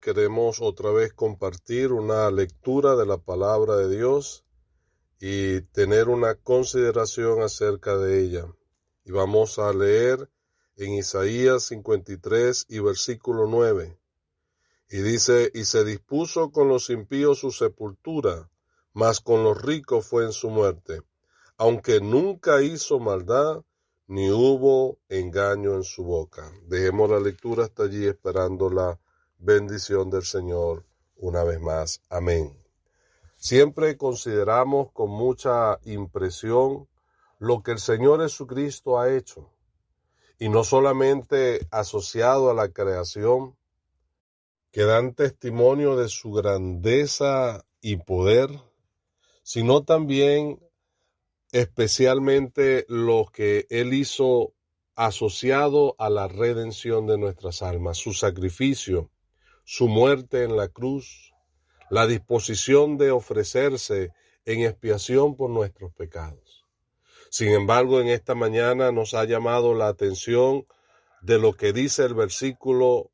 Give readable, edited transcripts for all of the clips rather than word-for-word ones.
queremos otra vez compartir una lectura de la palabra de Dios y tener una consideración acerca de ella. Y vamos a leer en Isaías 53 y versículo 9. Y dice, y se dispuso con los impíos su sepultura, mas con los ricos fue en su muerte, aunque nunca hizo maldad, ni hubo engaño en su boca. Dejemos la lectura hasta allí esperando la bendición del Señor una vez más. Amén. Siempre consideramos con mucha impresión lo que el Señor Jesucristo ha hecho, y no solamente asociado a la creación, que dan testimonio de su grandeza y poder, sino también especialmente lo que Él hizo asociado a la redención de nuestras almas, su sacrificio, su muerte en la cruz, la disposición de ofrecerse en expiación por nuestros pecados. Sin embargo, en esta mañana nos ha llamado la atención de lo que dice el versículo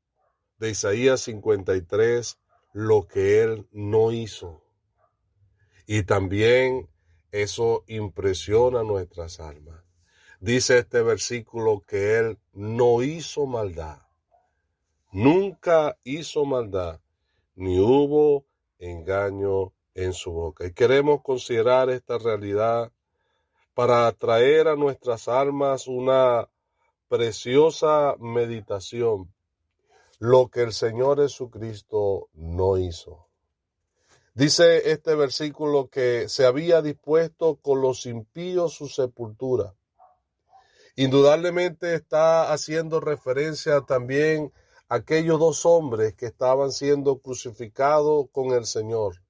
de Isaías 53, lo que Él no hizo. Y también eso impresiona nuestras almas. Dice este versículo que Él no hizo maldad. Nunca hizo maldad, ni hubo engaño en su boca. Y queremos considerar esta realidad para traer a nuestras almas una preciosa meditación, lo que el Señor Jesucristo no hizo. Dice este versículo que se había dispuesto con los impíos su sepultura. Indudablemente está haciendo referencia también a aquellos dos hombres que estaban siendo crucificados con el Señor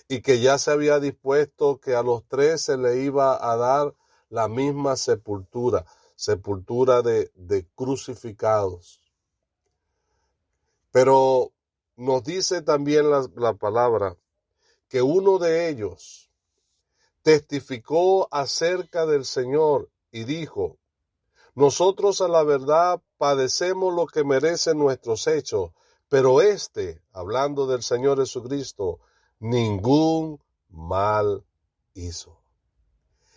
y que ya se había dispuesto que a los tres se le iba a dar la misma sepultura de crucificados. Pero nos dice también la palabra que uno de ellos testificó acerca del Señor y dijo, nosotros a la verdad padecemos lo que merecen nuestros hechos, pero hablando del Señor Jesucristo, ningún mal hizo.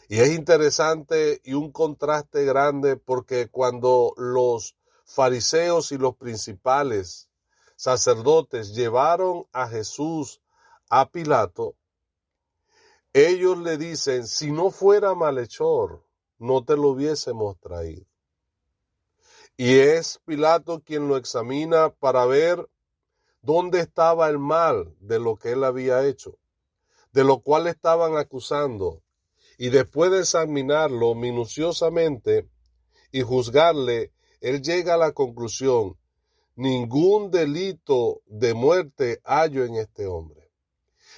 Y es interesante y un contraste grande porque cuando los fariseos y los principales sacerdotes llevaron a Jesús a Pilato, ellos le dicen, si no fuera malhechor, no te lo hubiésemos traído. Y es Pilato quien lo examina para ver dónde estaba el mal de lo que él había hecho, de lo cual estaban acusando. Y después de examinarlo minuciosamente y juzgarle, él llega a la conclusión, ningún delito de muerte hallo en este hombre.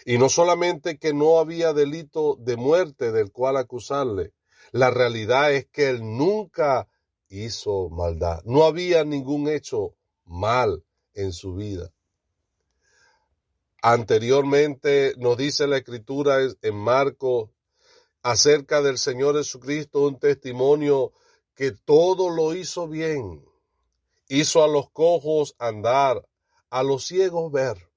Y no solamente que no había delito de muerte del cual acusarle, la realidad es que él nunca hizo maldad. No había ningún hecho mal en su vida. Anteriormente nos dice la Escritura en Marcos acerca del Señor Jesucristo un testimonio que todo lo hizo bien. Hizo a los cojos andar, a los ciegos ver.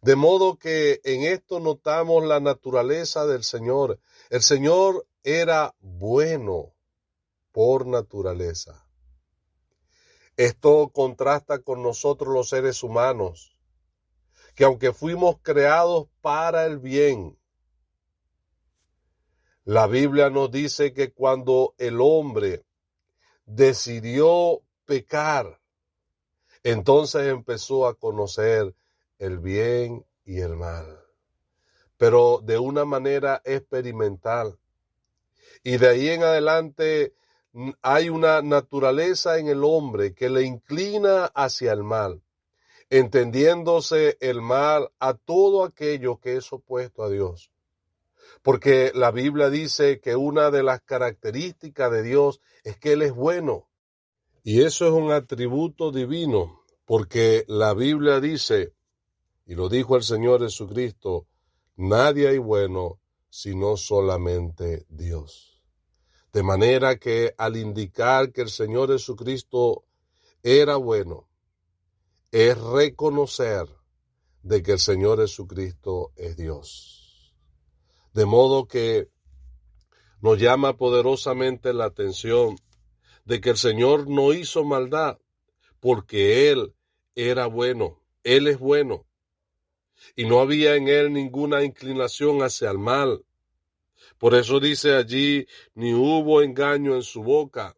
De modo que en esto notamos la naturaleza del Señor. El Señor era bueno por naturaleza. Esto contrasta con nosotros los seres humanos, que aunque fuimos creados para el bien, la Biblia nos dice que cuando el hombre decidió pecar, entonces empezó a conocer el bien y el mal, pero de una manera experimental. Y de ahí en adelante hay una naturaleza en el hombre que le inclina hacia el mal, entendiéndose el mal a todo aquello que es opuesto a Dios. Porque la Biblia dice que una de las características de Dios es que Él es bueno. Y eso es un atributo divino, porque la Biblia dice, y lo dijo el Señor Jesucristo, nadie hay bueno sino solamente Dios. De manera que al indicar que el Señor Jesucristo era bueno, es reconocer de que el Señor Jesucristo es Dios. De modo que nos llama poderosamente la atención de que el Señor no hizo maldad porque Él era bueno, Él es bueno, y no había en Él ninguna inclinación hacia el mal. Por eso dice allí, ni hubo engaño en su boca,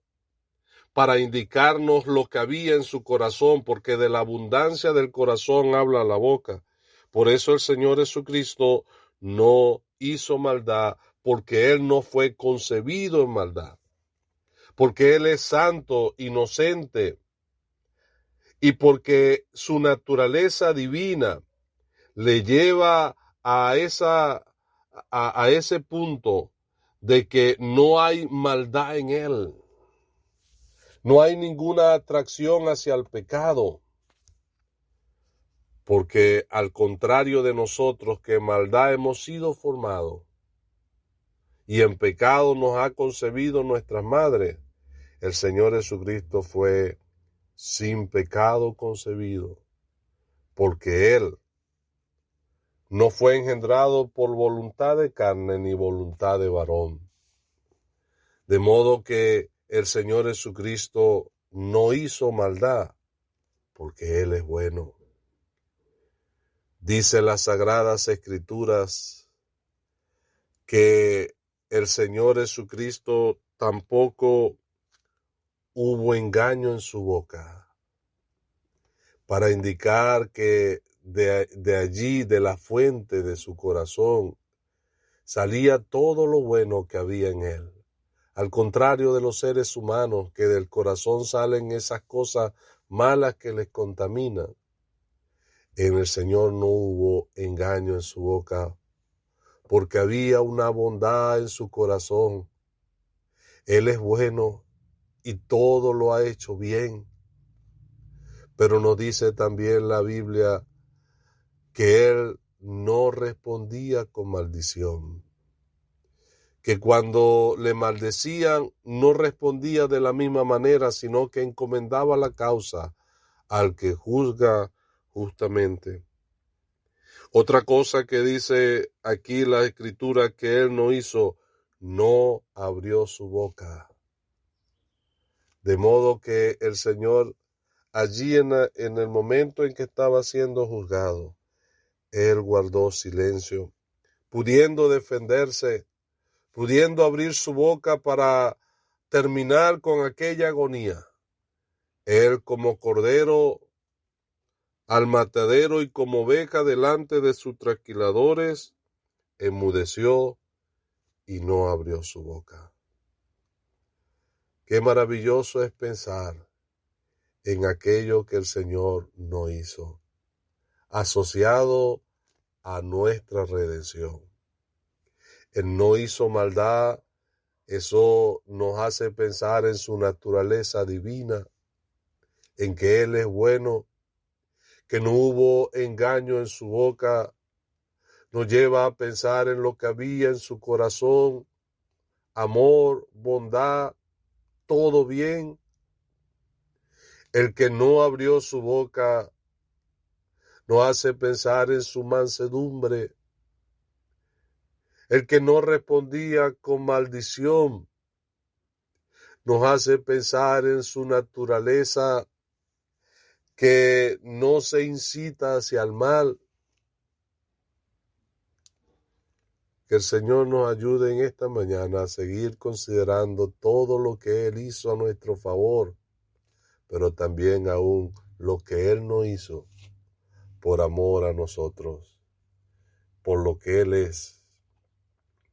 para indicarnos lo que había en su corazón, porque de la abundancia del corazón habla la boca. Por eso el Señor Jesucristo no hizo maldad, porque Él no fue concebido en maldad, porque Él es santo, inocente, y porque su naturaleza divina le lleva a ese punto de que no hay maldad en Él. No hay ninguna atracción hacia el pecado, porque al contrario de nosotros, que en maldad hemos sido formados y en pecado nos ha concebido nuestras madres, el Señor Jesucristo fue sin pecado concebido, porque Él no fue engendrado por voluntad de carne ni voluntad de varón. De modo que el Señor Jesucristo no hizo maldad, porque Él es bueno. Dice las Sagradas Escrituras que el Señor Jesucristo tampoco hubo engaño en su boca, para indicar que de allí, de la fuente de su corazón, salía todo lo bueno que había en Él. Al contrario de los seres humanos, que del corazón salen esas cosas malas que les contaminan, en el Señor no hubo engaño en su boca, porque había una bondad en su corazón. Él es bueno y todo lo ha hecho bien. Pero nos dice también la Biblia que Él no respondía con maldición, que cuando le maldecían no respondía de la misma manera, sino que encomendaba la causa al que juzga justamente. Otra cosa que dice aquí la Escritura que Él no hizo, no abrió su boca. De modo que el Señor, allí en el momento en que estaba siendo juzgado, Él guardó silencio, pudiendo defenderse, pudiendo abrir su boca para terminar con aquella agonía. Él, como cordero al matadero y como oveja delante de sus trasquiladores, enmudeció y no abrió su boca. Qué maravilloso es pensar en aquello que el Señor no hizo, asociado a nuestra redención. Él no hizo maldad, eso nos hace pensar en su naturaleza divina, en que Él es bueno, que no hubo engaño en su boca, nos lleva a pensar en lo que había en su corazón, amor, bondad, todo bien. El que no abrió su boca nos hace pensar en su mansedumbre. El que no respondía con maldición nos hace pensar en su naturaleza que no se incita hacia el mal. Que el Señor nos ayude en esta mañana a seguir considerando todo lo que Él hizo a nuestro favor, pero también aún lo que Él no hizo por amor a nosotros, por lo que Él es,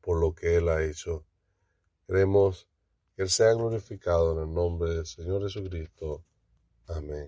por lo que Él ha hecho. Queremos que Él sea glorificado en el nombre del Señor Jesucristo. Amén.